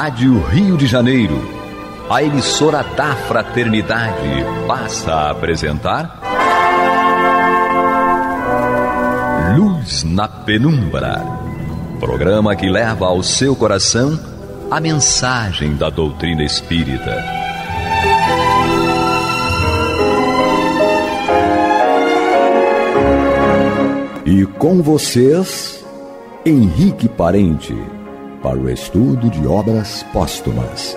Rádio Rio de Janeiro, a emissora da Fraternidade, passa a apresentar Luz na Penumbra, programa que leva ao seu coração a mensagem da doutrina espírita. E com vocês, Henrique Parente, para o estudo de obras póstumas.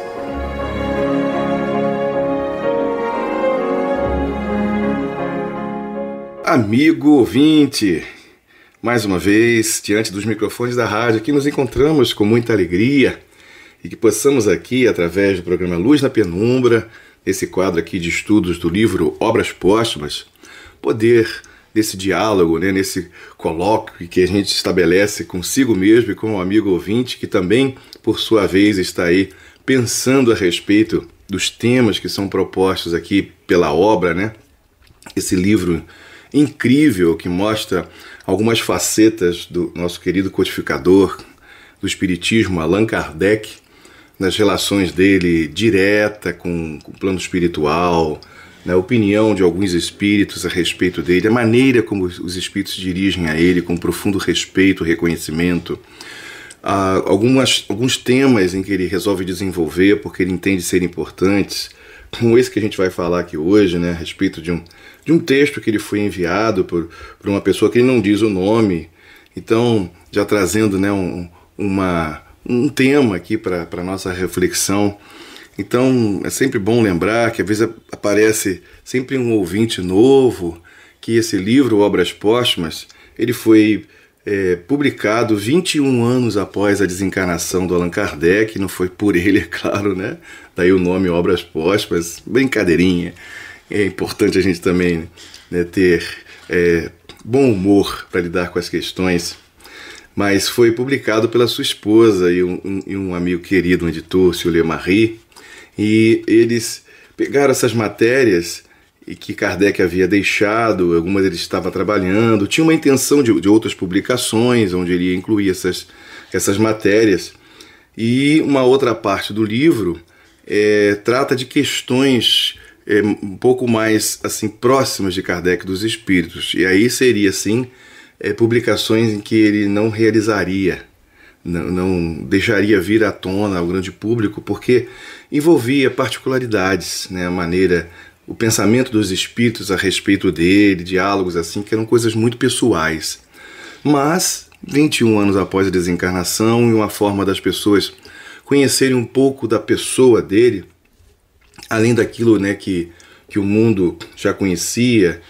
Amigo ouvinte, mais uma vez, diante dos microfones da rádio, que nos encontramos com muita alegria e que possamos aqui, através do programa Luz na Penumbra, esse quadro aqui de estudos do livro Obras Póstumas, poder, nesse diálogo, nesse colóquio que a gente estabelece consigo mesmo e com o amigo ouvinte, que também, por sua vez, está aí pensando a respeito dos temas que são propostos aqui pela obra, Esse livro incrível que mostra algumas facetas do nosso querido codificador do Espiritismo, Allan Kardec, nas relações dele direta com o plano espiritual, na opinião de alguns espíritos a respeito dele, a maneira como os espíritos dirigem a ele com profundo respeito, reconhecimento, alguns temas em que ele resolve desenvolver porque ele entende ser importantes, como esse que a gente vai falar aqui hoje, a respeito de um texto que ele foi enviado por uma pessoa que ele não diz o nome, então já trazendo um tema aqui para a nossa reflexão. Então é sempre bom lembrar que às vezes aparece sempre um ouvinte novo, que esse livro, Obras Póstumas, ele foi publicado 21 anos após a desencarnação do Allan Kardec, não foi por ele, é claro, Daí o nome Obras Póstumas, brincadeirinha. É importante a gente também ter bom humor para lidar com as questões, mas foi publicado pela sua esposa e um amigo querido, um editor, Silê Marie, e eles pegaram essas matérias e que Kardec havia deixado, algumas ele estava trabalhando, tinha uma intenção de outras publicações, onde ele ia incluir essas matérias, e uma outra parte do livro trata de questões um pouco mais assim, próximas de Kardec dos espíritos, e aí seria assim, publicações em que ele não realizaria, não deixaria vir à tona ao grande público, porque envolvia particularidades, a maneira, o pensamento dos espíritos a respeito dele, diálogos assim, que eram coisas muito pessoais. Mas, 21 anos após a desencarnação, e uma forma das pessoas conhecerem um pouco da pessoa dele, além daquilo que o mundo já conhecia,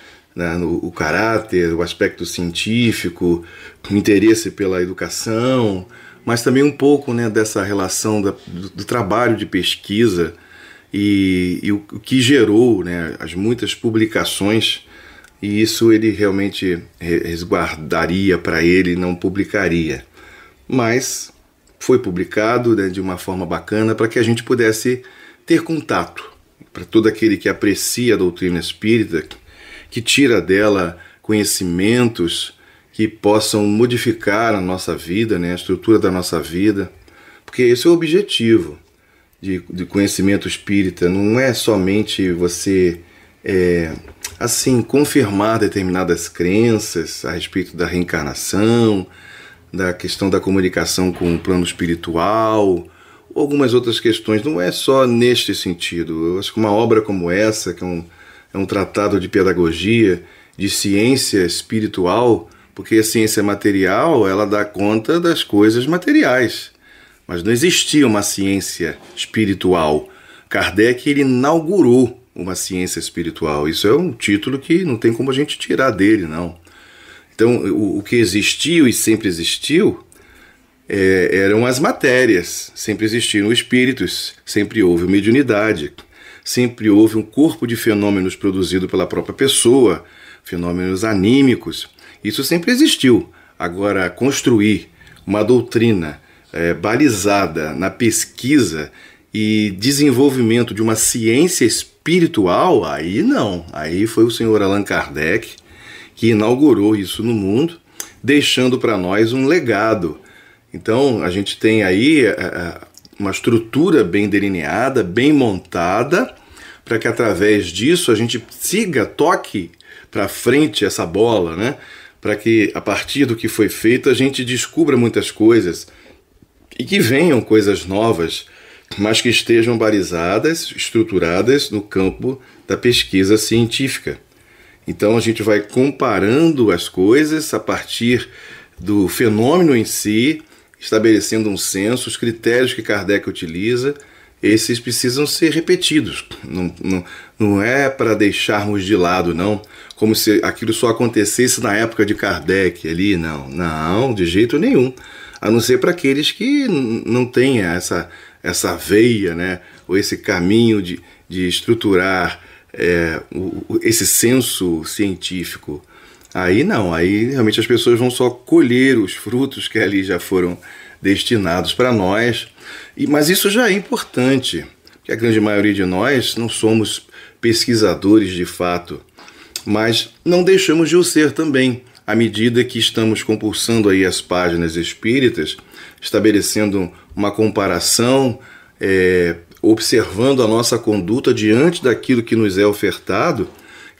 o caráter, o aspecto científico, o interesse pela educação, mas também um pouco dessa relação do trabalho de pesquisa e o que gerou as muitas publicações, e isso ele realmente resguardaria para ele, não publicaria. Mas foi publicado de uma forma bacana para que a gente pudesse ter contato, para todo aquele que aprecia a doutrina espírita, que tira dela conhecimentos que possam modificar a nossa vida, a estrutura da nossa vida, porque esse é o objetivo de conhecimento espírita, não é somente você confirmar determinadas crenças a respeito da reencarnação, da questão da comunicação com o plano espiritual, ou algumas outras questões, não é só neste sentido. Eu acho que uma obra como essa, que é um tratado de pedagogia, de ciência espiritual, porque a ciência material, ela dá conta das coisas materiais, mas não existia uma ciência espiritual. Kardec, ele inaugurou uma ciência espiritual. Isso é um título que não tem como a gente tirar dele, não. Então, o que existiu e sempre existiu eram as matérias, sempre existiram espíritos, sempre houve mediunidade, sempre houve um corpo de fenômenos produzido pela própria pessoa, fenômenos anímicos. Isso sempre existiu. Agora, construir uma doutrina balizada na pesquisa e desenvolvimento de uma ciência espiritual, aí não. Aí foi o senhor Allan Kardec que inaugurou isso no mundo, deixando para nós um legado. Então, a gente tem aí uma estrutura bem delineada, bem montada, para que através disso a gente toque para frente essa bola, né? Para que a partir do que foi feito a gente descubra muitas coisas e que venham coisas novas, mas que estejam balizadas, estruturadas no campo da pesquisa científica. Então a gente vai comparando as coisas a partir do fenômeno em si, estabelecendo um senso, os critérios que Kardec utiliza, esses precisam ser repetidos. Não é para deixarmos de lado, não, como se aquilo só acontecesse na época de Kardec ali, não, de jeito nenhum. A não ser para aqueles que não tenham essa veia, né, ou esse caminho de estruturar esse senso científico. Aí não, aí realmente as pessoas vão só colher os frutos que ali já foram destinados para nós. Mas isso já é importante, porque a grande maioria de nós não somos pesquisadores de fato, mas não deixamos de o ser também, à medida que estamos compulsando aí as páginas espíritas, estabelecendo uma comparação, observando a nossa conduta diante daquilo que nos é ofertado.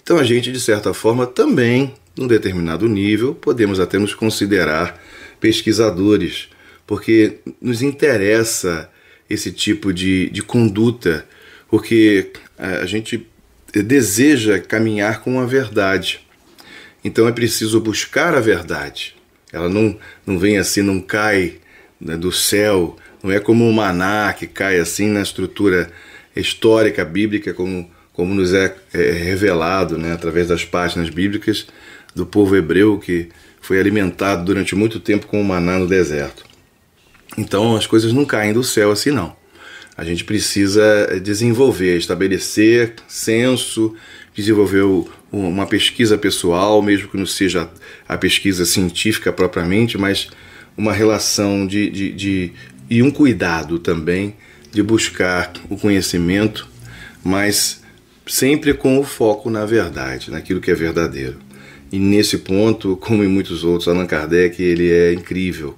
Então a gente, de certa forma, também, num determinado nível, podemos até nos considerar pesquisadores, porque nos interessa esse tipo de conduta, porque a gente deseja caminhar com a verdade. Então é preciso buscar a verdade. Ela não vem assim, não cai, né, do céu, não é como um maná que cai assim na estrutura histórica, bíblica, como nos é revelado, né, através das páginas bíblicas do povo hebreu que foi alimentado durante muito tempo com o maná no deserto. Então as coisas não caem do céu assim não. A gente precisa desenvolver, estabelecer senso, desenvolver uma pesquisa pessoal, mesmo que não seja a pesquisa científica propriamente, mas uma relação e um cuidado também de buscar o conhecimento, mas sempre com o foco na verdade, naquilo que é verdadeiro. E nesse ponto, como em muitos outros, Allan Kardec ele é incrível.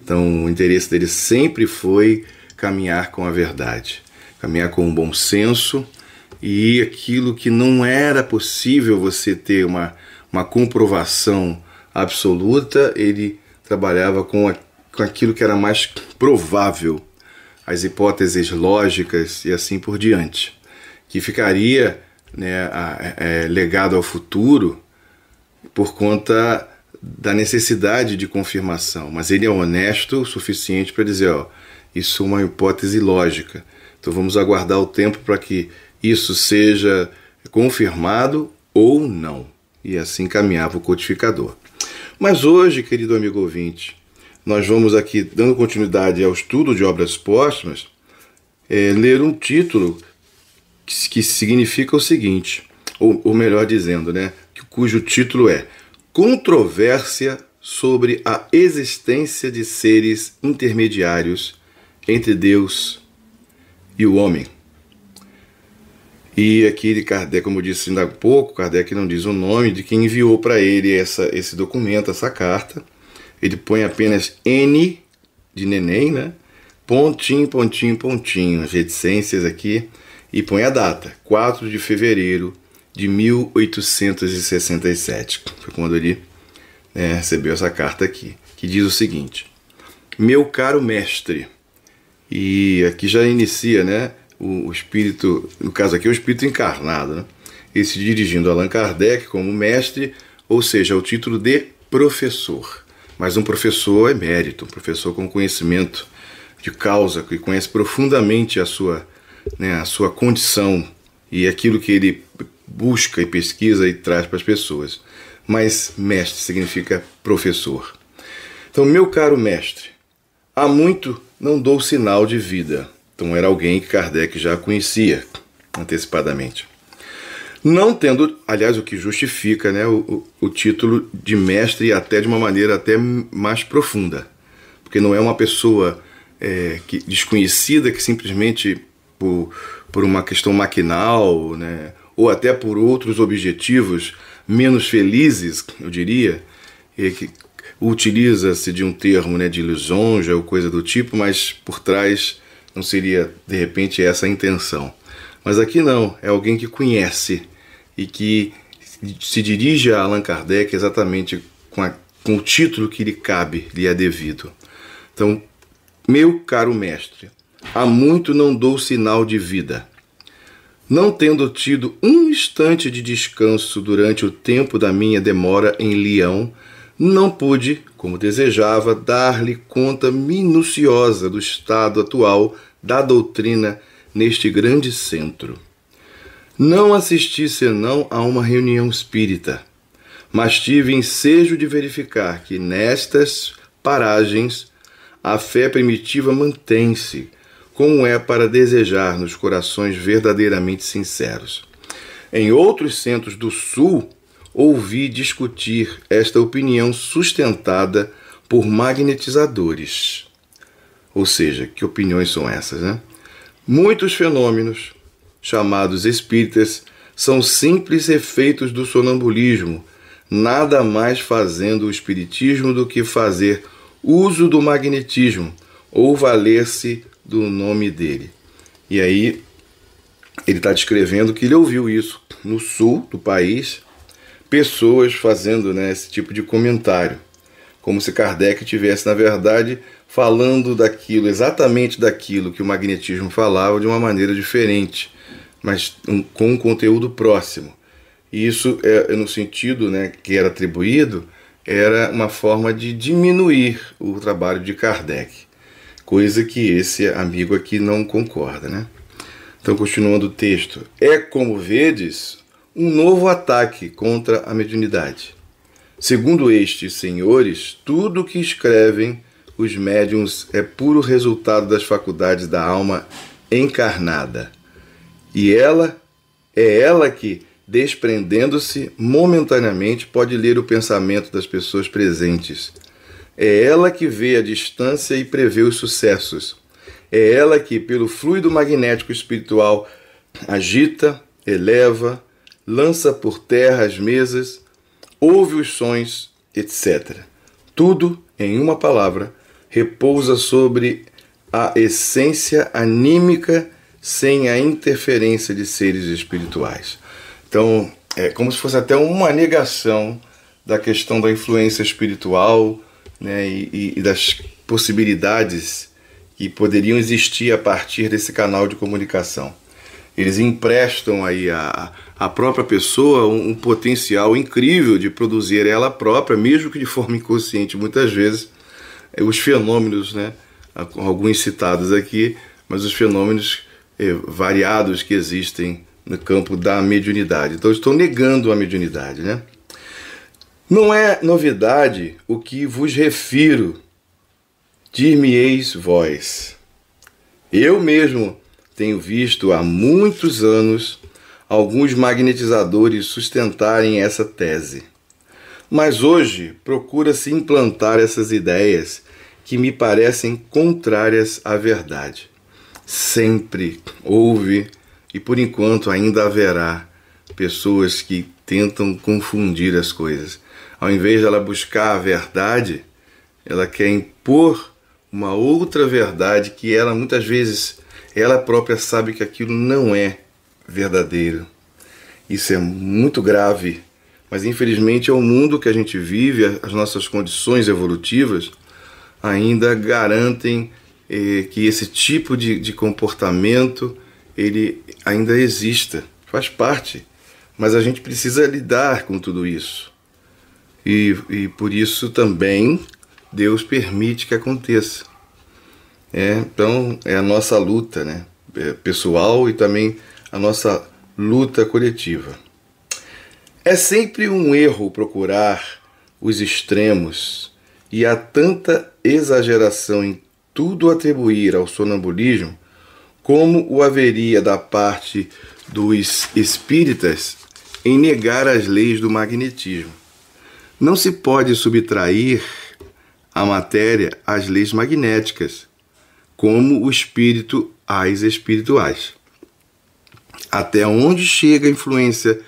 Então o interesse dele sempre foi caminhar com a verdade, caminhar com um bom senso, e aquilo que não era possível você ter uma comprovação absoluta, ele trabalhava com aquilo que era mais provável, as hipóteses lógicas e assim por diante, que ficaria, né, legado ao futuro por conta da necessidade de confirmação. Mas ele é honesto o suficiente para dizer, isso é uma hipótese lógica, então vamos aguardar o tempo para que isso seja confirmado ou não. E assim caminhava o codificador. Mas hoje, querido amigo ouvinte, nós vamos aqui, dando continuidade ao estudo de obras póstumas, ler um título que significa o seguinte, ou melhor dizendo, né, cujo título é Controvérsia sobre a existência de seres intermediários entre Deus e o homem. E aqui de Kardec, como eu disse ainda há pouco, Kardec não diz o nome de quem enviou para ele esse documento, essa carta. Ele põe apenas N de neném, né? Pontinho, pontinho, pontinho, as reticências aqui, e põe a data, 4 de fevereiro de 1867. Foi quando ele recebeu essa carta aqui, que diz o seguinte: meu caro mestre, e aqui já inicia, né, o espírito, no caso aqui é o espírito encarnado, né, ele se dirigindo a Allan Kardec como mestre, ou seja, o título de professor, mas um professor emérito, um professor com conhecimento de causa, que conhece profundamente a sua condição e aquilo que ele busca e pesquisa e traz para as pessoas. Mas mestre significa professor. Então, meu caro mestre, há muito não dou sinal de vida. Então era alguém que Kardec já conhecia antecipadamente. Não tendo, aliás, o que justifica, né, o título de mestre até de uma maneira até mais profunda. Porque não é uma pessoa desconhecida que simplesmente por uma questão maquinal, né, ou até por outros objetivos menos felizes, eu diria, que utiliza-se de um termo, né, de lisonja ou coisa do tipo, mas por trás Não seria, de repente, essa a intenção. Mas aqui não, é alguém que conhece e que se dirige a Allan Kardec exatamente com o título que lhe cabe, lhe é devido. Então, meu caro mestre, há muito não dou sinal de vida. Não tendo tido um instante de descanso durante o tempo da minha demora em Lyon, não pude, como desejava, dar-lhe conta minuciosa do estado atual da doutrina neste grande centro. Não assisti senão a uma reunião espírita, mas tive ensejo de verificar que nestas paragens a fé primitiva mantém-se, como é para desejar nos corações verdadeiramente sinceros. Em outros centros do Sul, ouvi discutir esta opinião sustentada por magnetizadores. Ou seja, que opiniões são essas, né? Muitos fenômenos, chamados espíritas, são simples efeitos do sonambulismo, nada mais fazendo o espiritismo do que fazer uso do magnetismo ou valer-se do nome dele. E aí ele está descrevendo que ele ouviu isso no sul do país, pessoas fazendo, né, esse tipo de comentário, como se Kardec tivesse, na verdade, falando daquilo, exatamente daquilo que o magnetismo falava de uma maneira diferente, mas com um conteúdo próximo. E isso, no sentido, né, que era atribuído, era uma forma de diminuir o trabalho de Kardec, coisa que esse amigo aqui não concorda, né? Então, continuando o texto, é, como vedes, um novo ataque contra a mediunidade. Segundo estes senhores, tudo o que escrevem os médiuns é puro resultado das faculdades da alma encarnada. E ela que, desprendendo-se momentaneamente, pode ler o pensamento das pessoas presentes. É ela que vê a distância e prevê os sucessos. É ela que, pelo fluido magnético espiritual, agita, eleva, lança por terra as mesas, ouve os sons, etc. Tudo, em uma palavra, repousa sobre a essência anímica sem a interferência de seres espirituais. Então, é como se fosse até uma negação da questão da influência espiritual, né, e das possibilidades que poderiam existir a partir desse canal de comunicação. Eles emprestam aí à própria pessoa um potencial incrível de produzir ela própria, mesmo que de forma inconsciente, muitas vezes, os fenômenos, né, alguns citados aqui, mas os fenômenos variados que existem no campo da mediunidade. Então, estou negando a mediunidade, né? Não é novidade o que vos refiro, dir-me-eis vós. Eu mesmo tenho visto há muitos anos alguns magnetizadores sustentarem essa tese. Mas hoje procura-se implantar essas ideias que me parecem contrárias à verdade. Sempre houve, e por enquanto ainda haverá, pessoas que tentam confundir as coisas. Ao invés de ela buscar a verdade, ela quer impor uma outra verdade que ela, muitas vezes, ela própria sabe que aquilo não é verdadeiro. Isso é muito grave, mas infelizmente é o mundo que a gente vive, as nossas condições evolutivas ainda garantem que esse tipo de comportamento ele ainda exista, faz parte, mas a gente precisa lidar com tudo isso. E por isso também Deus permite que aconteça. Então é a nossa luta, né, pessoal, e também a nossa luta coletiva. É sempre um erro procurar os extremos, e há tanta exageração em tudo atribuir ao sonambulismo, como o haveria da parte dos espíritas em negar as leis do magnetismo. Não se pode subtrair a matéria às leis magnéticas, como o espírito às espirituais. Até onde chega a influência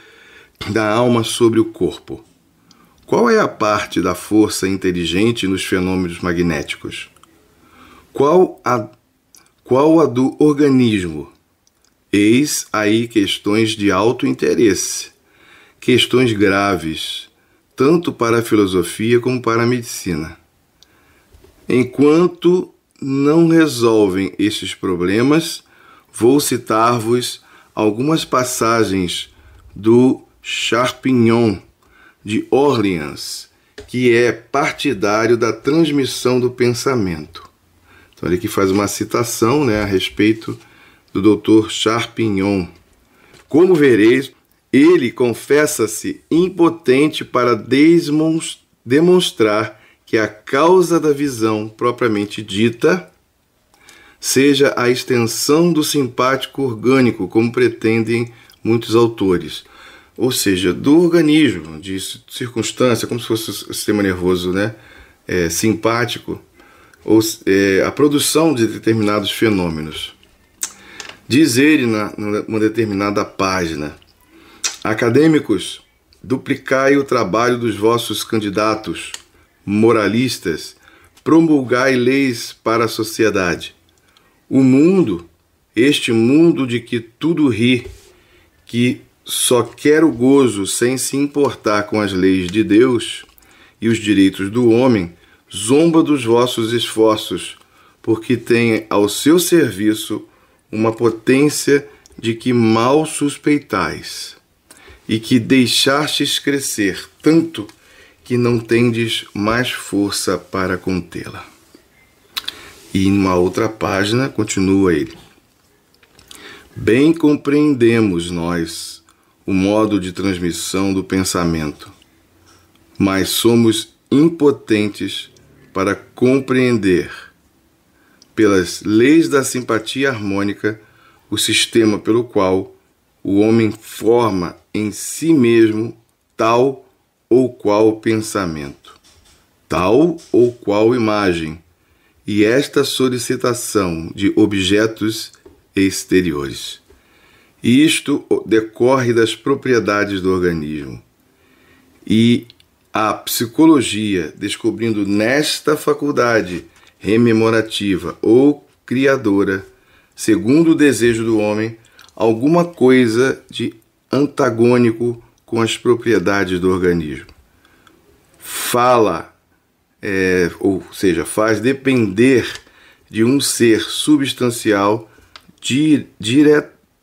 da alma sobre o corpo? Qual é a parte da força inteligente nos fenômenos magnéticos? qual a do organismo. Eis aí questões de alto interesse, questões graves, tanto para a filosofia como para a medicina. Enquanto não resolvem estes problemas, vou citar-vos algumas passagens do Charpignon de Orleans, que é partidário da transmissão do pensamento. Então ele aqui faz uma citação, a respeito do Dr. Charpignon. Como vereis, ele confessa-se impotente para demonstrar que a causa da visão propriamente dita seja a extensão do simpático orgânico, como pretendem muitos autores. Ou seja, do organismo, de circunstância, como se fosse o sistema nervoso, simpático, ou a produção de determinados fenômenos. Diz ele numa determinada página: acadêmicos, duplicai o trabalho dos vossos candidatos, moralistas, promulgai leis para a sociedade. O mundo, este mundo de que tudo ri, que só quer o gozo sem se importar com as leis de Deus e os direitos do homem, zomba dos vossos esforços, porque tem ao seu serviço uma potência de que mal suspeitais, e que deixastes crescer tanto que não tendes mais força para contê-la. E em uma outra página, continua ele: bem compreendemos nós o modo de transmissão do pensamento, mas somos impotentes para compreender, pelas leis da simpatia harmônica, o sistema pelo qual o homem forma em si mesmo tal ou qual pensamento, tal ou qual imagem, e esta solicitação de objetos exteriores. Isto decorre das propriedades do organismo. E a psicologia, descobrindo nesta faculdade rememorativa ou criadora, segundo o desejo do homem, alguma coisa de antagônico com as propriedades do organismo, faz depender de um ser substancial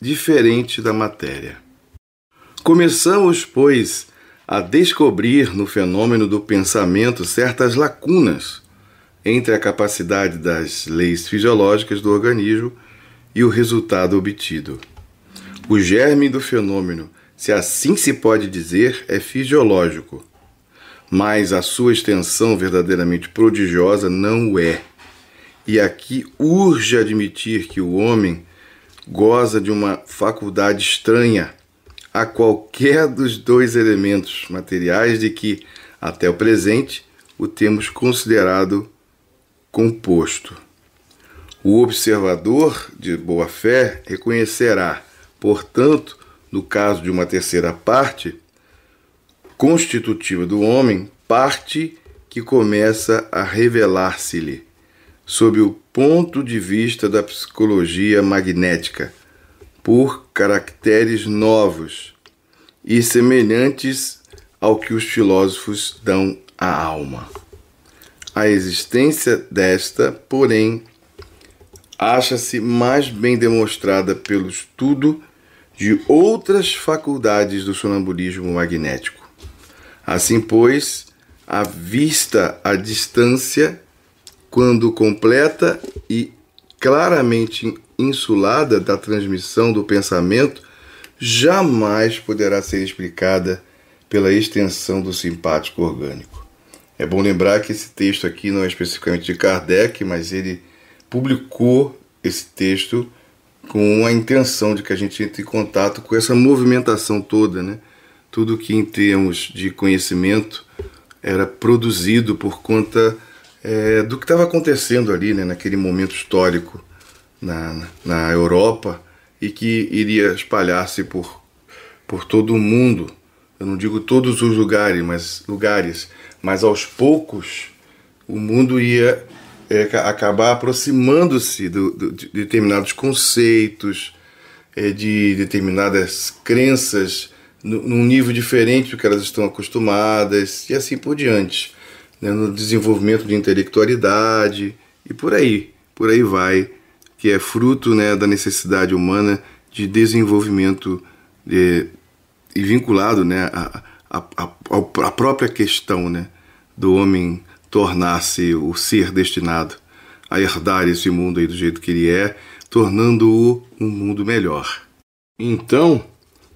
diferente da matéria. Começamos, pois, a descobrir no fenômeno do pensamento certas lacunas entre a capacidade das leis fisiológicas do organismo e o resultado obtido. O germe do fenômeno, se assim se pode dizer, é fisiológico, mas a sua extensão verdadeiramente prodigiosa não o é. E aqui urge admitir que o homem goza de uma faculdade estranha a qualquer dos dois elementos materiais de que, até o presente, o temos considerado composto. O observador de boa fé reconhecerá, portanto, no caso de uma terceira parte constitutiva do homem, parte que começa a revelar-se-lhe, sob o ponto de vista da psicologia magnética, por caracteres novos e semelhantes ao que os filósofos dão à alma. A existência desta, porém, acha-se mais bem demonstrada pelo estudo de outras faculdades do sonambulismo magnético. Assim, pois, a vista à distância, quando completa e claramente insulada da transmissão do pensamento, jamais poderá ser explicada pela extensão do simpático orgânico. É bom lembrar que esse texto aqui não é especificamente de Kardec, mas ele publicou esse texto com a intenção de que a gente entre em contato com essa movimentação toda, Tudo que em termos de conhecimento era produzido por conta do que estava acontecendo ali, naquele momento histórico na Europa, e que iria espalhar-se por todo o mundo. Eu não digo todos os lugares, mas aos poucos o mundo ia acabar aproximando-se de determinados conceitos, de determinadas crenças num nível diferente do que elas estão acostumadas e assim por diante, né? No desenvolvimento de intelectualidade e por aí vai, que é fruto, né, da necessidade humana de desenvolvimento e vinculado, né, à própria questão, né, do homem tornar-se o ser destinado a herdar esse mundo aí do jeito que ele é, tornando-o um mundo melhor. Então,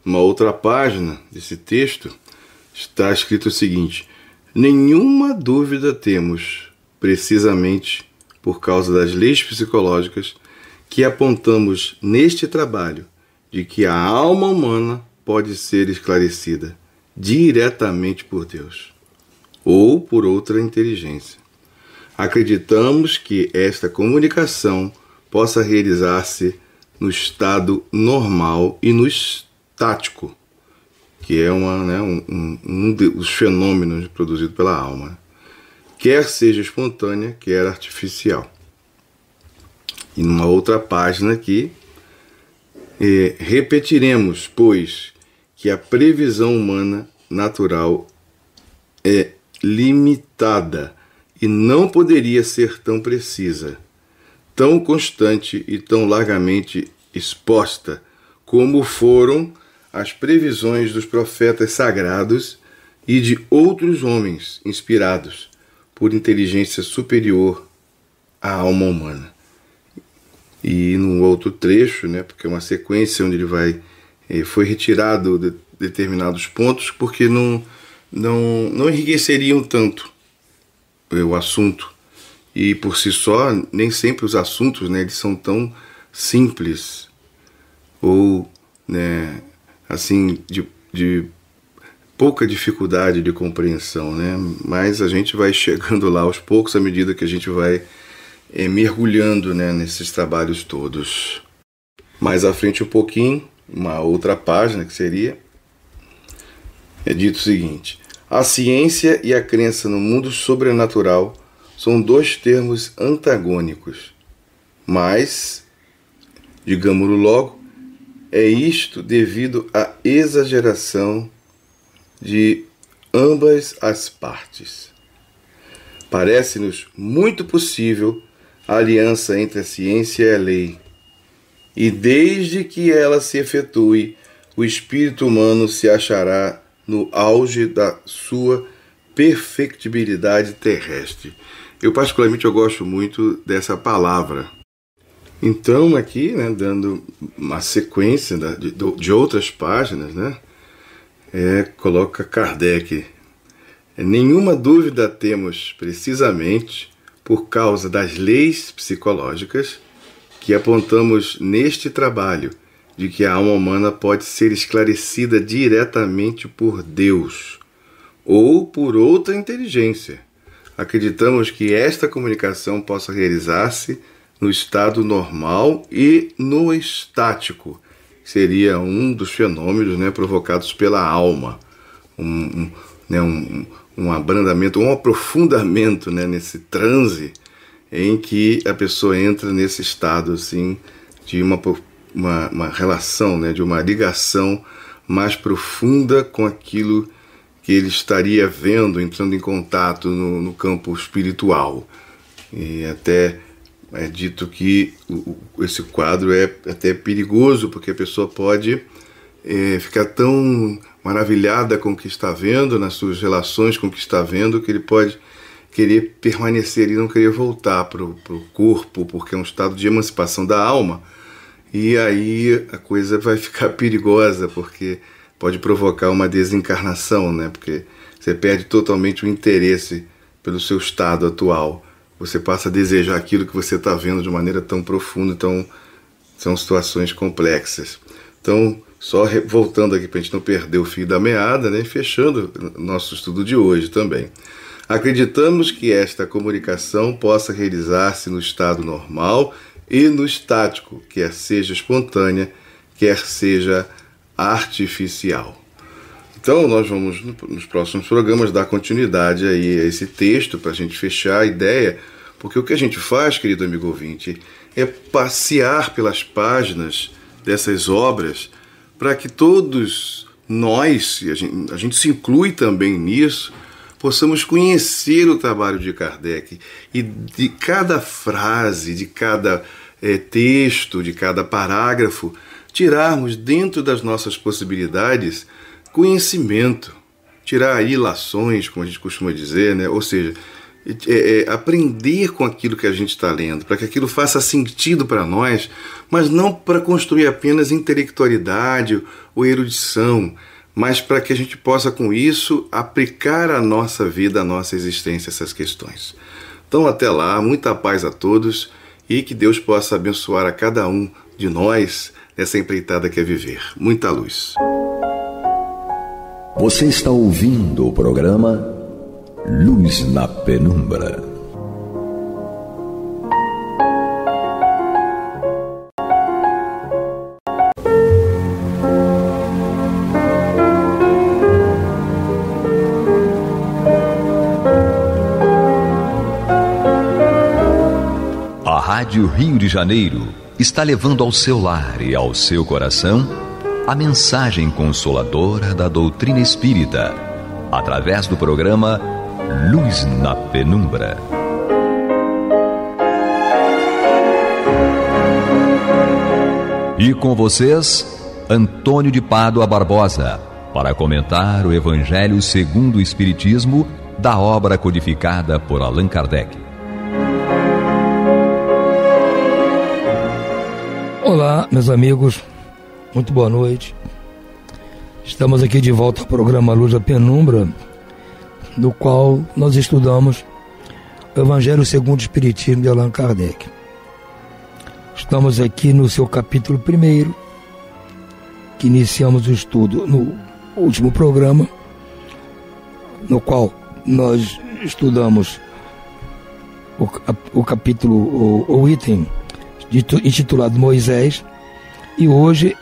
uma outra página desse texto está escrito o seguinte: nenhuma dúvida temos, precisamente por causa das leis psicológicas que apontamos neste trabalho, de que a alma humana pode ser esclarecida diretamente por Deus ou por outra inteligência. Acreditamos que esta comunicação possa realizar-se no estado normal e no estático, que é um dos fenômenos produzidos pela alma, quer seja espontânea, quer artificial. E numa outra página aqui, repetiremos, pois, que a previsão humana natural é limitada e não poderia ser tão precisa, tão constante e tão largamente exposta como foram as previsões dos profetas sagrados e de outros homens inspirados por inteligência superior à alma humana. E num outro trecho, né, porque é uma sequência onde ele foi retirado de determinados pontos porque não enriqueceriam tanto o assunto. E por si só, nem sempre os assuntos, né, eles são tão simples ou, né, assim, de pouca dificuldade de compreensão, né? Mas a gente vai chegando lá aos poucos à medida que a gente vai mergulhando, né, nesses trabalhos todos. Mais à frente um pouquinho, uma outra página que seria, é dito o seguinte: a ciência e a crença no mundo sobrenatural são dois termos antagônicos, mas, digamos-lo logo, é isto devido à exageração de ambas as partes. Parece-nos muito possível a aliança entre a ciência e a lei, e desde que ela se efetue, o espírito humano se achará no auge da sua perfectibilidade terrestre. Eu particularmente gosto muito dessa palavra. Então aqui, né, dando uma sequência de outras páginas, né, coloca Kardec: nenhuma dúvida temos, precisamente por causa das leis psicológicas que apontamos neste trabalho, de que a alma humana pode ser esclarecida diretamente por Deus ou por outra inteligência. Acreditamos que esta comunicação possa realizar-se no estado normal e no estático. Seria um dos fenômenos, né, provocados pela alma. Um abrandamento, um aprofundamento, né, nesse transe em que a pessoa entra nesse estado assim, de uma relação, né, de uma ligação mais profunda com aquilo que ele estaria vendo, entrando em contato no campo espiritual. E até é dito que esse quadro é até perigoso, porque a pessoa pode ficar tão maravilhada com o que está vendo, nas suas relações com o que está vendo, que ele pode querer permanecer e não querer voltar para o corpo, porque é um estado de emancipação da alma. E aí a coisa vai ficar perigosa, porque pode provocar uma desencarnação, né? Porque você perde totalmente o interesse pelo seu estado atual. Você passa a desejar aquilo que você está vendo de maneira tão profunda. Então, são situações complexas. Então, só voltando aqui para a gente não perder o fio da meada, né? Fechando nosso estudo de hoje também. Acreditamos que esta comunicação possa realizar-se no estado normal e no estático, quer seja espontânea, quer seja artificial. Então nós vamos nos próximos programas dar continuidade aí a esse texto para a gente fechar a ideia, Porque o que a gente faz, querido amigo ouvinte, é passear pelas páginas dessas obras para que todos nós, e a gente se inclui também nisso, possamos conhecer o trabalho de Kardec e de cada frase, de cada texto, de cada parágrafo, tirarmos dentro das nossas possibilidades conhecimento, tirar ilações, como a gente costuma dizer, né? Ou seja, aprender com aquilo que a gente está lendo, para que aquilo faça sentido para nós, mas não para construir apenas intelectualidade ou erudição, mas para que a gente possa, com isso, aplicar à nossa vida, à nossa existência, essas questões. Então, até lá, muita paz a todos e que Deus possa abençoar a cada um de nós nessa empreitada que é viver. Muita luz. Você está ouvindo o programa Luz na Penumbra. A Rádio Rio de Janeiro está levando ao seu lar e ao seu coração a mensagem consoladora da doutrina espírita, através do programa Luz na Penumbra. E com vocês, Antônio de Pádua Barbosa, para comentar o Evangelho segundo o Espiritismo, da obra codificada por Allan Kardec. Olá, meus amigos, muito boa noite. Estamos aqui de volta ao programa Luz na Penumbra, no qual nós estudamos o Evangelho segundo o Espiritismo de Allan Kardec. Estamos aqui no seu capítulo 1, que iniciamos o estudo no último programa, no qual nós estudamos o capítulo, o item intitulado Moisés, e hoje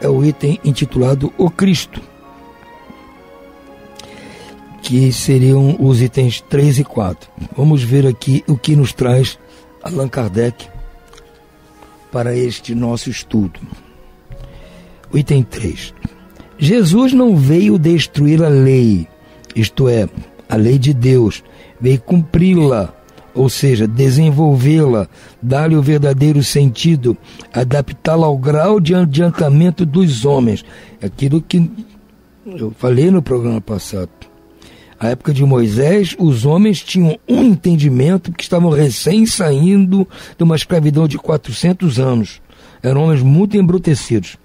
é o item intitulado O Cristo, que seriam os itens 3 e 4. Vamos ver aqui o que nos traz Allan Kardec para este nosso estudo. O item 3. Jesus não veio destruir a lei, isto é, a lei de Deus, veio cumpri-la, ou seja, desenvolvê-la, dar-lhe o verdadeiro sentido, adaptá-la ao grau de adiantamento dos homens. Aquilo que eu falei no programa passado. Na época de Moisés, os homens tinham um entendimento, porque estavam recém saindo de uma escravidão de 400 anos. Eram homens muito embrutecidos.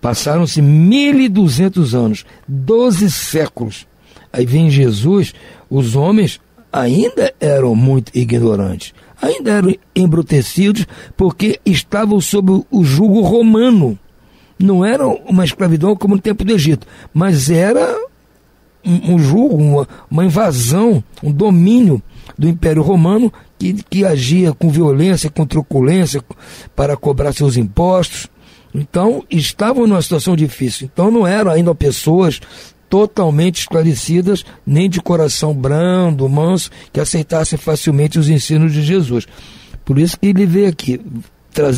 Passaram-se 1.200 anos, 12 séculos. Aí vem Jesus, os homens ainda eram muito ignorantes, ainda eram embrutecidos, porque estavam sob o jugo romano. Não era uma escravidão como no tempo do Egito, mas era um jugo, uma invasão, um domínio do Império Romano que agia com violência, com truculência para cobrar seus impostos. Então, estavam numa situação difícil. Então, não eram ainda pessoas totalmente esclarecidas, nem de coração brando, manso, que aceitassem facilmente os ensinos de Jesus. Por isso que ele veio aqui,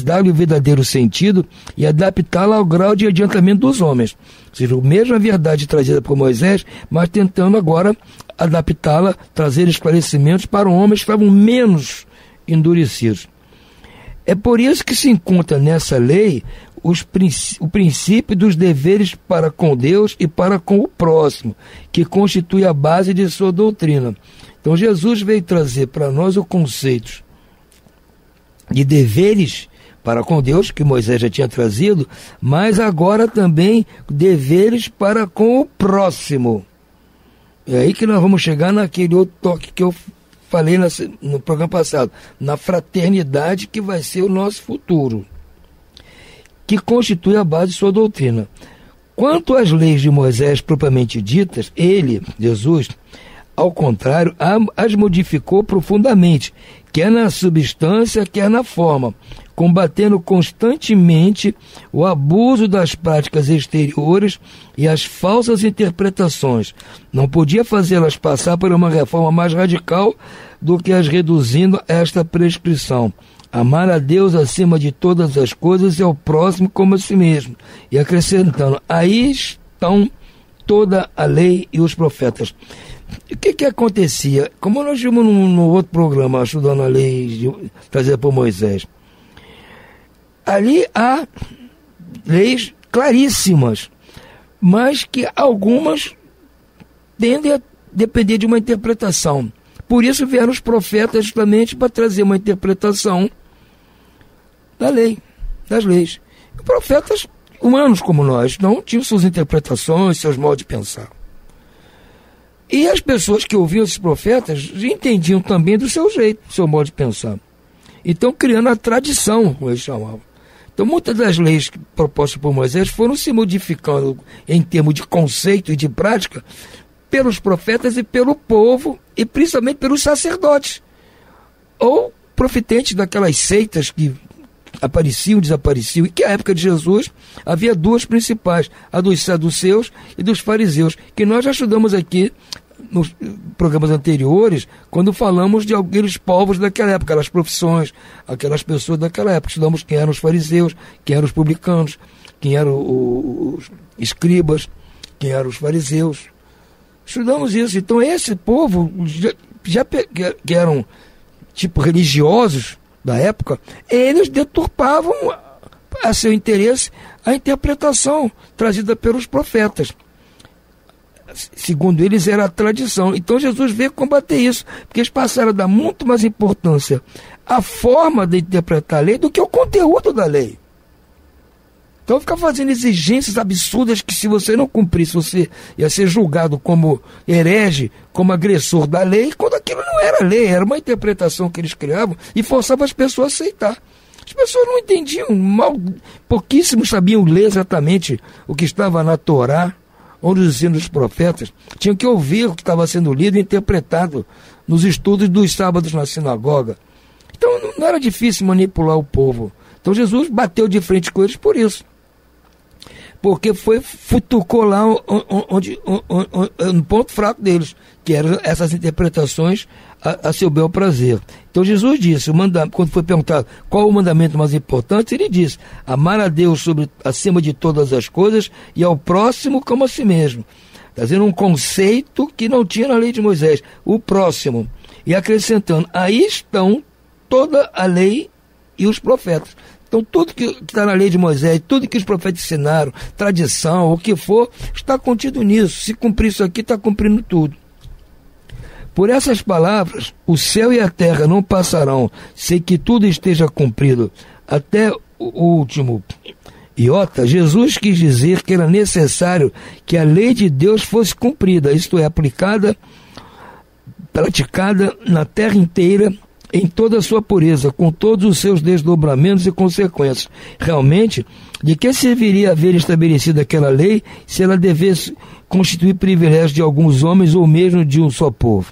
dar-lhe o verdadeiro sentido e adaptá-la ao grau de adiantamento dos homens. Ou seja, a mesma verdade trazida por Moisés, mas tentando agora adaptá-la, trazer esclarecimentos para homens que estavam menos endurecidos. É por isso que se encontra nessa lei o princípio dos deveres para com Deus e para com o próximo, que constitui a base de sua doutrina. Então Jesus veio trazer para nós o conceito de deveres para com Deus, que Moisés já tinha trazido, mas agora também deveres para com o próximo. É aí que nós vamos chegar naquele outro toque que eu falei no programa passado, na fraternidade, que vai ser o nosso futuro, que constitui a base de sua doutrina. Quanto às leis de Moisés propriamente ditas, ele, Jesus, ao contrário, as modificou profundamente, quer na substância, quer na forma, combatendo constantemente o abuso das práticas exteriores e as falsas interpretações. Não podia fazê-las passar por uma reforma mais radical do que as reduzindo a esta prescrição: amar a Deus acima de todas as coisas e ao próximo como a si mesmo. E acrescentando: aí estão toda a lei e os profetas. O que acontecia? Como nós vimos no outro programa, estudando a lei trazida por Moisés, ali há leis claríssimas, mas que algumas tendem a depender de uma interpretação. Por isso vieram os profetas justamente para trazer uma interpretação da lei, das leis. Os profetas humanos como nós não tinham suas interpretações, seus modos de pensar. E as pessoas que ouviam esses profetas entendiam também do seu jeito, do seu modo de pensar. Então, criando a tradição, como eles chamavam. Então, muitas das leis propostas por Moisés foram se modificando em termos de conceito e de prática pelos profetas e pelo povo, e principalmente pelos sacerdotes, ou profetentes daquelas seitas que apareciam e desapareciam, e que na época de Jesus havia duas principais, a dos saduceus e dos fariseus, que nós já estudamos aqui nos programas anteriores, quando falamos de aqueles povos daquela época, aquelas profissões, aquelas pessoas daquela época. Estudamos quem eram os fariseus, quem eram os publicanos, quem eram os escribas, quem eram os fariseus. Estudamos isso. Então esse povo, que eram tipo religiosos da época, eles deturpavam a seu interesse a interpretação trazida pelos profetas. Segundo eles, era a tradição. Então Jesus veio combater isso, porque eles passaram a dar muito mais importância à forma de interpretar a lei do que ao conteúdo da lei. Então ficar fazendo exigências absurdas que, se você não cumprisse, você ia ser julgado como herege, como agressor da lei, quando aquilo não era lei, era uma interpretação que eles criavam e forçavam as pessoas a aceitar. As pessoas não entendiam, pouquíssimos sabiam ler exatamente o que estava na Torá, onde os ensinos dos profetas. Tinham que ouvir o que estava sendo lido e interpretado nos estudos dos sábados na sinagoga. Então não era difícil manipular o povo. Então Jesus bateu de frente com eles por isso. Porque futucou lá no ponto fraco deles, que eram essas interpretações a seu bel prazer. Então Jesus disse, quando foi perguntado qual o mandamento mais importante, ele disse: amar a Deus acima de todas as coisas e ao próximo como a si mesmo. Trazendo um conceito que não tinha na lei de Moisés, o próximo. E acrescentando: aí estão toda a lei e os profetas. Então tudo que está na lei de Moisés, tudo que os profetas ensinaram, tradição, o que for, está contido nisso. Se cumprir isso aqui, está cumprindo tudo. Por essas palavras, o céu e a terra não passarão, sem que tudo esteja cumprido. Até o último iota, Jesus quis dizer que era necessário que a lei de Deus fosse cumprida, isto é, aplicada, praticada na terra inteira, em toda a sua pureza, com todos os seus desdobramentos e consequências. Realmente, de que serviria haver estabelecido aquela lei se ela devesse constituir privilégio de alguns homens ou mesmo de um só povo?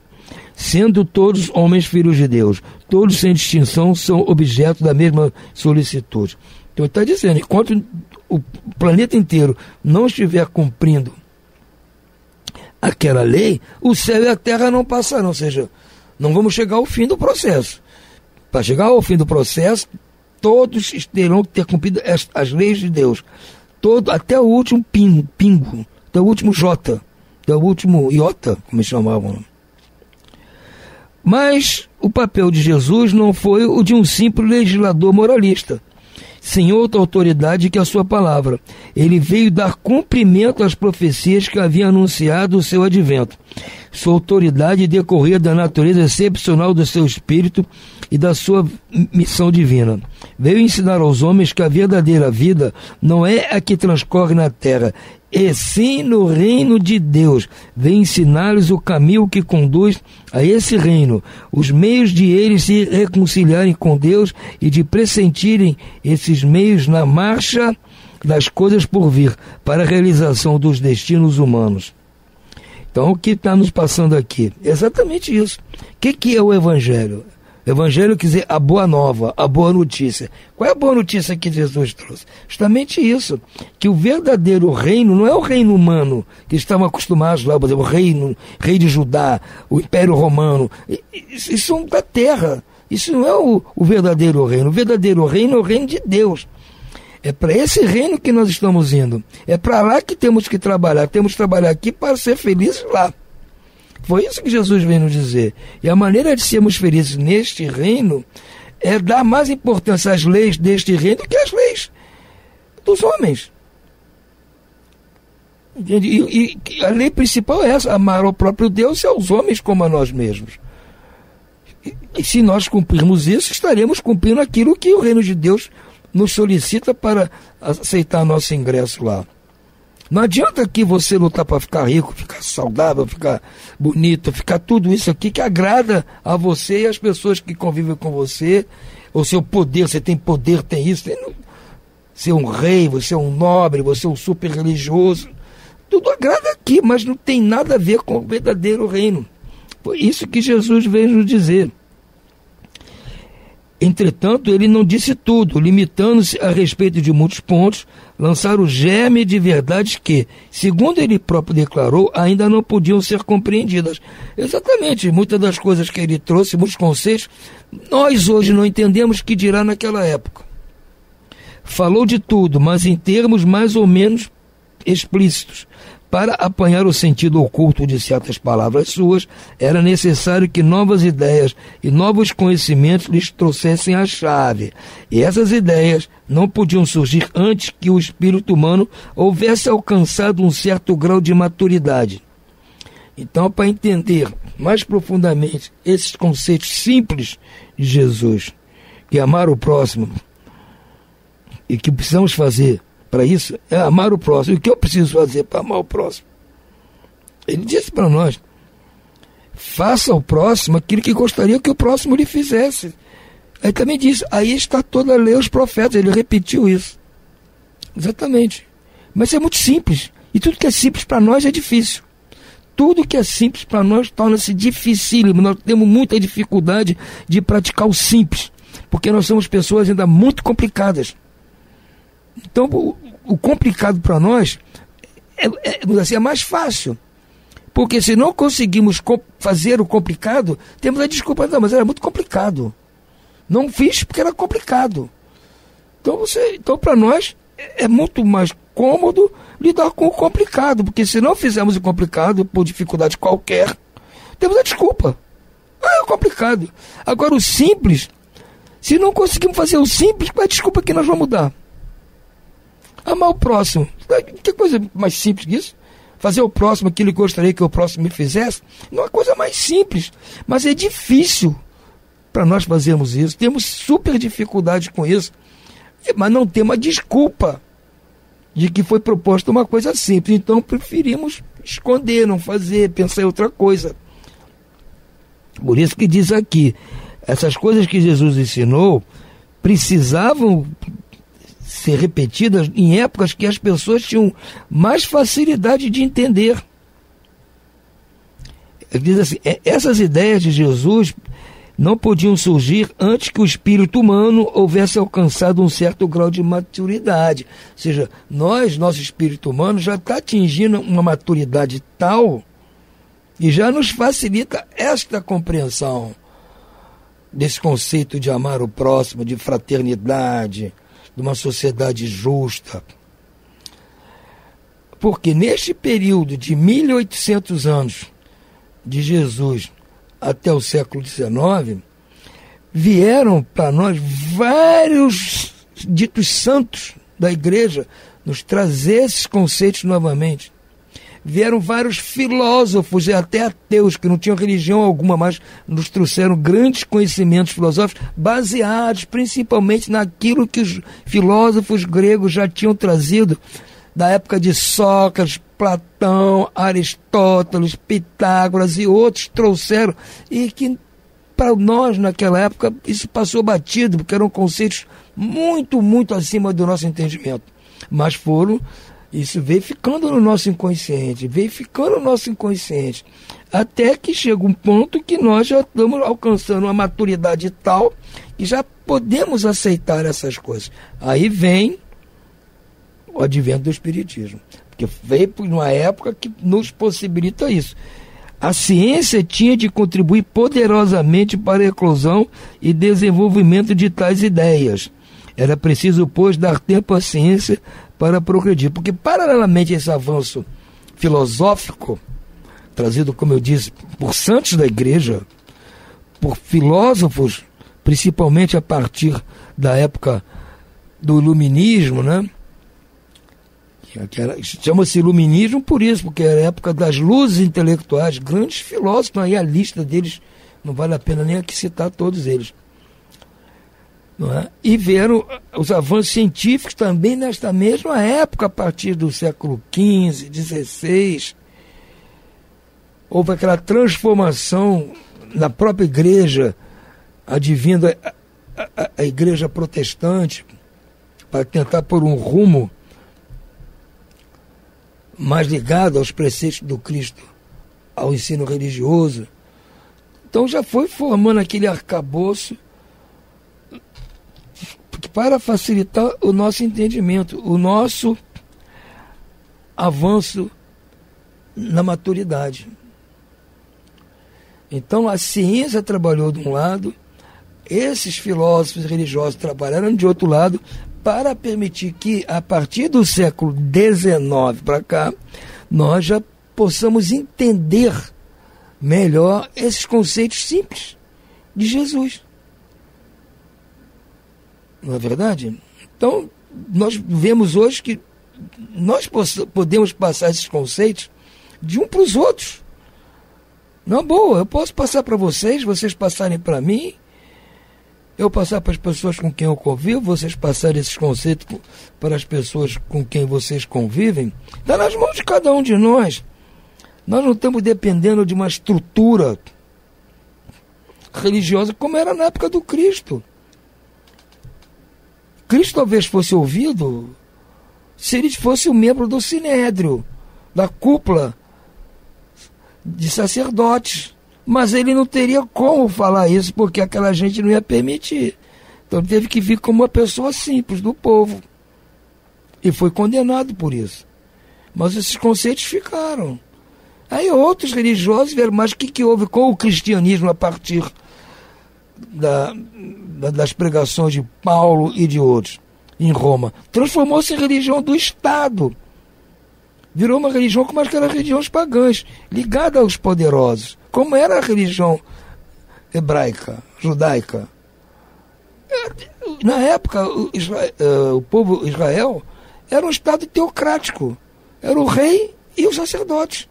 Sendo todos homens filhos de Deus, todos sem distinção são objeto da mesma solicitude. Então ele está dizendo, enquanto o planeta inteiro não estiver cumprindo aquela lei, o céu e a terra não passarão, ou seja, não vamos chegar ao fim do processo. Para chegar ao fim do processo, todos terão que ter cumprido as leis de Deus. Até o último pingo, até o último jota, até o último iota, como eles chamavam. Mas o papel de Jesus não foi o de um simples legislador moralista, sem outra autoridade que a sua palavra. Ele veio dar cumprimento às profecias que haviam anunciado o seu advento. Sua autoridade decorria da natureza excepcional do seu espírito e da sua missão divina. Veio ensinar aos homens que a verdadeira vida não é a que transcorre na terra, e sim no reino de Deus. Veio ensinar-lhes o caminho que conduz a esse reino, os meios de eles se reconciliarem com Deus e de pressentirem esses meios na marcha das coisas por vir, para a realização dos destinos humanos. Então, o que está nos passando aqui? Exatamente isso. O que é o Evangelho? Evangelho quer dizer a boa nova, a boa notícia. Qual é a boa notícia que Jesus trouxe? Justamente isso, que o verdadeiro reino não é o reino humano, que estavam acostumados lá, por exemplo, o rei de Judá, o Império Romano. Isso é da terra, isso não é o verdadeiro reino. O verdadeiro reino é o reino de Deus. É para esse reino que nós estamos indo. É para lá que temos que trabalhar. Temos que trabalhar aqui para ser felizes lá. Foi isso que Jesus veio nos dizer. E a maneira de sermos felizes neste reino é dar mais importância às leis deste reino do que às leis dos homens. E a lei principal é essa: amar ao próprio Deus e aos homens como a nós mesmos. E se nós cumprirmos isso, estaremos cumprindo aquilo que o reino de Deus nos solicita para aceitar nosso ingresso lá. Não adianta aqui você lutar para ficar rico, ficar saudável, ficar bonito, ficar tudo isso aqui que agrada a você e as pessoas que convivem com você, o seu poder, você tem poder, tem isso, você é um rei, você é um nobre, você é um super religioso, tudo agrada aqui, mas não tem nada a ver com o verdadeiro reino. Foi isso que Jesus veio nos dizer. Entretanto, ele não disse tudo, limitando-se a respeito de muitos pontos, lançar o germe de verdades que, segundo ele próprio declarou, ainda não podiam ser compreendidas. Exatamente, muitas das coisas que ele trouxe, muitos conceitos, nós hoje não entendemos que dirá naquela época. Falou de tudo, mas em termos mais ou menos explícitos. Para apanhar o sentido oculto de certas palavras suas, era necessário que novas ideias e novos conhecimentos lhes trouxessem a chave. E essas ideias não podiam surgir antes que o espírito humano houvesse alcançado um certo grau de maturidade. Então, para entender mais profundamente esses conceitos simples de Jesus, que é amar o próximo, e que precisamos fazer para isso, é amar o próximo. E o que eu preciso fazer para amar o próximo? Ele disse para nós: faça ao próximo aquilo que gostaria que o próximo lhe fizesse. Aí também disse: aí está toda a lei dos profetas. Ele repetiu isso. Exatamente. Mas é muito simples. E tudo que é simples para nós é difícil. Tudo que é simples para nós torna-se dificílimo. Nós temos muita dificuldade de praticar o simples, porque nós somos pessoas ainda muito complicadas. Então, o complicado para nós é mais fácil. Porque se não conseguimos fazer o complicado, temos a desculpa: não, mas era muito complicado. Não fiz porque era complicado. Então para nós, é muito mais cômodo lidar com o complicado. Porque se não fizermos o complicado, por dificuldade qualquer, temos a desculpa: é complicado. Agora, o simples, se não conseguimos fazer o simples, qual é a desculpa que nós vamos dar? Amar o próximo. Que coisa mais simples que isso? Fazer o próximo aquilo que eu gostaria que o próximo me fizesse? Não é coisa mais simples. Mas é difícil para nós fazermos isso. Temos super dificuldade com isso. Mas não temos a desculpa de que foi proposta uma coisa simples. Então preferimos esconder, não fazer, pensar em outra coisa. Por isso que diz aqui: essas coisas que Jesus ensinou precisavam ser repetidas em épocas que as pessoas tinham mais facilidade de entender. Ele diz assim: essas ideias de Jesus não podiam surgir antes que o espírito humano houvesse alcançado um certo grau de maturidade. Ou seja, nosso espírito humano já está atingindo uma maturidade tal e já nos facilita esta compreensão desse conceito de amar o próximo, de fraternidade, de uma sociedade justa. Porque neste período de 1800 anos de Jesus até o século XIX, vieram para nós vários ditos santos da igreja nos trazer esses conceitos novamente. Vieram vários filósofos e até ateus que não tinham religião alguma, mas nos trouxeram grandes conhecimentos filosóficos baseados principalmente naquilo que os filósofos gregos já tinham trazido da época de Sócrates, Platão, Aristóteles, Pitágoras e outros trouxeram, e que para nós naquela época isso passou batido, porque eram conceitos muito, muito acima do nosso entendimento, mas foram Isso veio ficando no nosso inconsciente, até que chega um ponto que nós já estamos alcançando uma maturidade tal que já podemos aceitar essas coisas. Aí vem o advento do Espiritismo, porque veio por uma época que nos possibilita isso. A ciência tinha de contribuir poderosamente para a eclosão e desenvolvimento de tais ideias. Era preciso, pois, dar tempo à ciência para progredir, porque paralelamente a esse avanço filosófico, trazido, como eu disse, por santos da igreja, por filósofos, principalmente a partir da época do iluminismo, né? Chama-se iluminismo por isso, porque era a época das luzes intelectuais, grandes filósofos, aí a lista deles, não vale a pena nem aqui citar todos eles. Não é? E vieram os avanços científicos também nesta mesma época, a partir do século XV, XVI. Houve aquela transformação na própria igreja, advindo a igreja protestante, para tentar pôr um rumo mais ligado aos preceitos do Cristo, ao ensino religioso. Então já foi formando aquele arcabouço para facilitar o nosso entendimento, o nosso avanço na maturidade. Então a ciência trabalhou de um lado, esses filósofos religiosos trabalharam de outro lado, para permitir que, a partir do século XIX para cá, nós já possamos entender melhor esses conceitos simples de Jesus. Não é verdade? Então, nós vemos hoje que nós podemos passar esses conceitos de um para os outros. Na boa, eu posso passar para vocês, vocês passarem para mim, eu passar para as pessoas com quem eu convivo, vocês passarem esses conceitos para as pessoas com quem vocês convivem. Está nas mãos de cada um de nós. Nós não estamos dependendo de uma estrutura religiosa como era na época do Cristo. Cristo talvez fosse ouvido se ele fosse um membro do Sinédrio, da cúpula de sacerdotes. Mas ele não teria como falar isso, porque aquela gente não ia permitir. Então ele teve que vir como uma pessoa simples do povo. E foi condenado por isso. Mas esses conceitos ficaram. Aí outros religiosos vieram, mas o que houve com o cristianismo a partir das pregações de Paulo e de outros em Roma? Transformou-se em religião do Estado. Virou uma religião como aquelas religiões pagãs, ligada aos poderosos, como era a religião hebraica, judaica. Na época, o povo Israel era um Estado teocrático. Era o rei e os sacerdotes.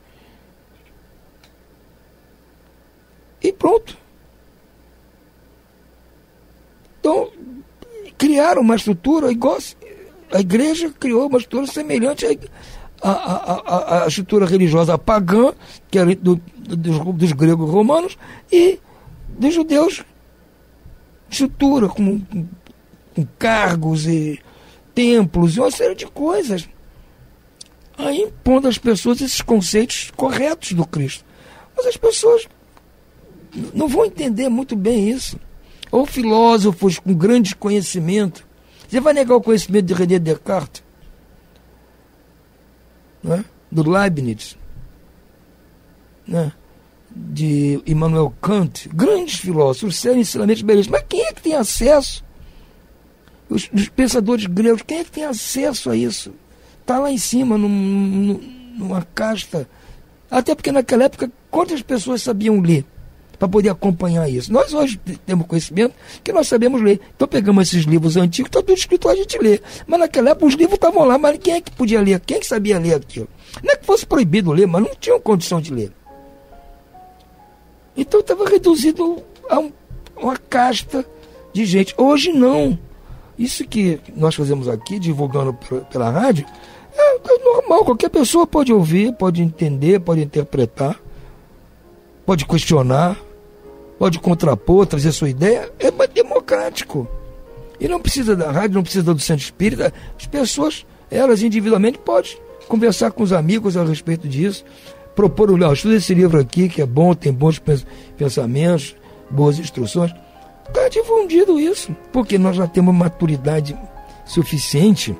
E pronto. Então, criaram uma estrutura igual. A igreja criou uma estrutura semelhante a estrutura religiosa pagã, que era dos gregos romanos, e dos judeus, estrutura com cargos e templos e uma série de coisas. Aí impondo às pessoas esses conceitos corretos do Cristo. Mas as pessoas não vão entender muito bem isso. Ou filósofos com grande conhecimento. Você vai negar o conhecimento de René Descartes? Né? Do Leibniz, né? De Immanuel Kant, grandes filósofos, sério, ensinamentos belíssimos. Mas quem é que tem acesso? Os pensadores gregos, quem é que tem acesso a isso? Está lá em cima, numa casta. Até porque naquela época, quantas pessoas sabiam ler para poder acompanhar isso? Nós hoje temos conhecimento que nós sabemos ler. Então pegamos esses livros antigos, está tudo escrito, a gente lê. Mas naquela época os livros estavam lá, mas quem é que podia ler? Quem é que sabia ler aquilo? Não é que fosse proibido ler, mas não tinham condição de ler. Então estava reduzido a uma casta de gente. Hoje não. Isso que nós fazemos aqui, divulgando pela rádio, é normal. Qualquer pessoa pode ouvir, pode entender, pode interpretar, pode questionar, pode contrapor, trazer sua ideia. É democrático. E não precisa da rádio, não precisa do centro espírita. As pessoas, elas individualmente, podem conversar com os amigos a respeito disso, propor, estuda esse livro aqui, que é bom, tem bons pensamentos, boas instruções. Está difundido isso, porque nós já temos maturidade suficiente,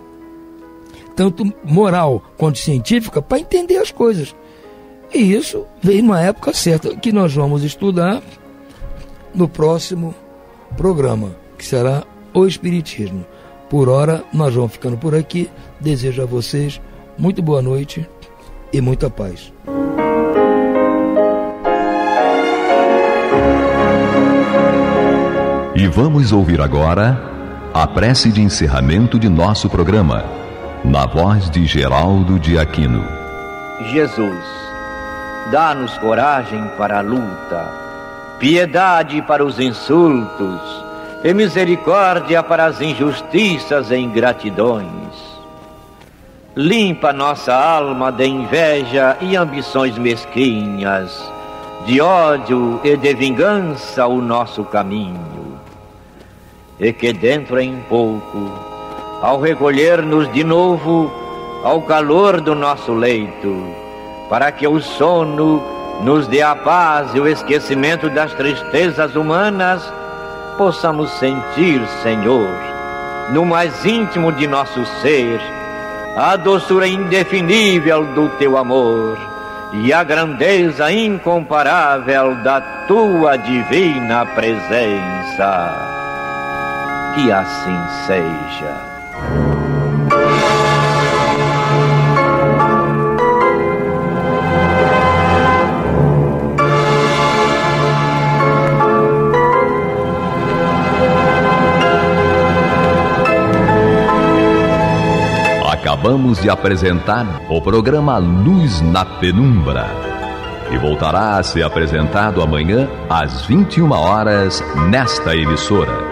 tanto moral quanto científica, para entender as coisas. E isso veio numa época certa, que nós vamos estudar no próximo programa, que será o Espiritismo. Por hora, nós vamos ficando por aqui. Desejo a vocês muito boa noite e muita paz. E vamos ouvir agora a prece de encerramento de nosso programa, na voz de Geraldo de Aquino. Jesus, dá-nos coragem para a luta, piedade para os insultos e misericórdia para as injustiças e ingratidões. Limpa nossa alma de inveja e ambições mesquinhas, de ódio e de vingança o nosso caminho. E que dentro em pouco, ao recolher-nos de novo ao calor do nosso leito, para que o sono nos dê a paz e o esquecimento das tristezas humanas, possamos sentir, Senhor, no mais íntimo de nosso ser, a doçura indefinível do Teu amor e a grandeza incomparável da Tua divina presença. Que assim seja. Acabamos de apresentar o programa Luz na Penumbra, que voltará a ser apresentado amanhã às 21 horas nesta emissora.